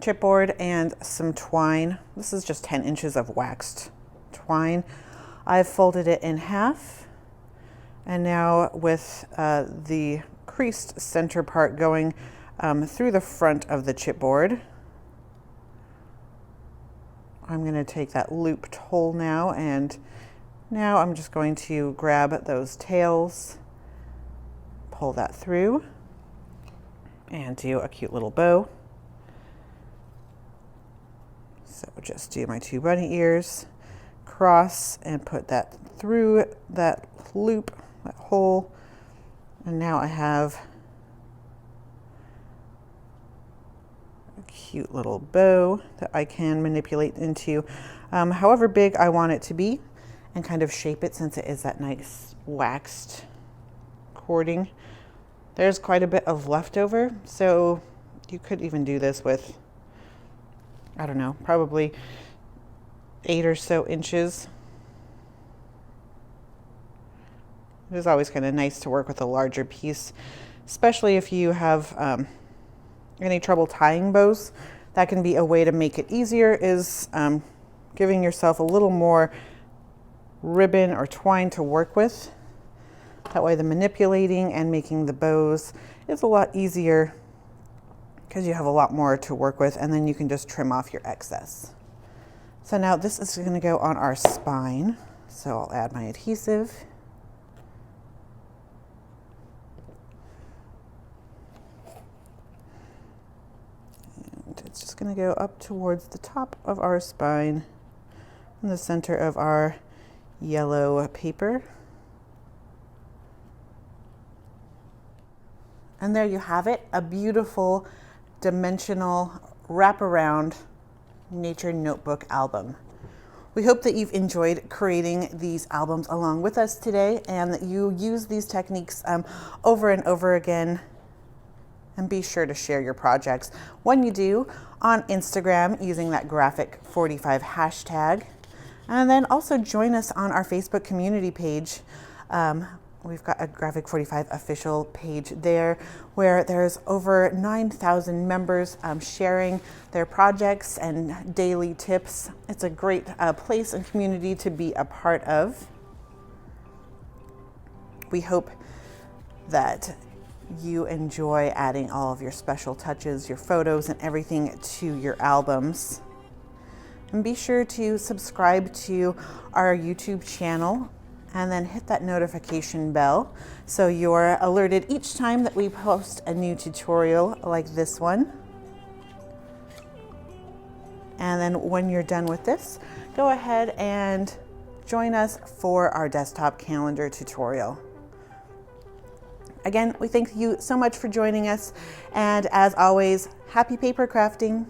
chipboard and some twine. This is just 10 inches of waxed twine. I've folded it in half. And now with the creased center part going through the front of the chipboard, I'm going to take that looped hole now, and now I'm just going to grab those tails, pull that through, and do a cute little bow. So just do my 2 bunny ears, cross, and put that through that loop, that hole, and now I have a cute little bow that I can manipulate into however big I want it to be, and kind of shape it, since it is that nice waxed cording. There's quite a bit of leftover, so you could even do this with, I don't know, probably 8 or so inches. It is always kind of nice to work with a larger piece, especially if you have any trouble tying bows. That can be a way to make it easier, is giving yourself a little more ribbon or twine to work with. That way the manipulating and making the bows is a lot easier, because you have a lot more to work with, and then you can just trim off your excess. So now this is going to go on our spine. So I'll add my adhesive. And it's just going to go up towards the top of our spine in the center of our yellow paper. And there you have it, a beautiful dimensional wraparound nature notebook album. We hope that you've enjoyed creating these albums along with us today, and that you use these techniques over and over again. And be sure to share your projects when you do on Instagram using that graphic45 hashtag. And then also join us on our Facebook community page. We've got a Graphic45 official page there, where there's over 9,000 members sharing their projects and daily tips. It's a great place and community to be a part of. We hope that you enjoy adding all of your special touches, your photos, and everything to your albums. And be sure to subscribe to our YouTube channel, and then hit that notification bell so you're alerted each time that we post a new tutorial like this one. And then when you're done with this, go ahead and join us for our desktop calendar tutorial. Again, we thank you so much for joining us, and as always, happy paper crafting.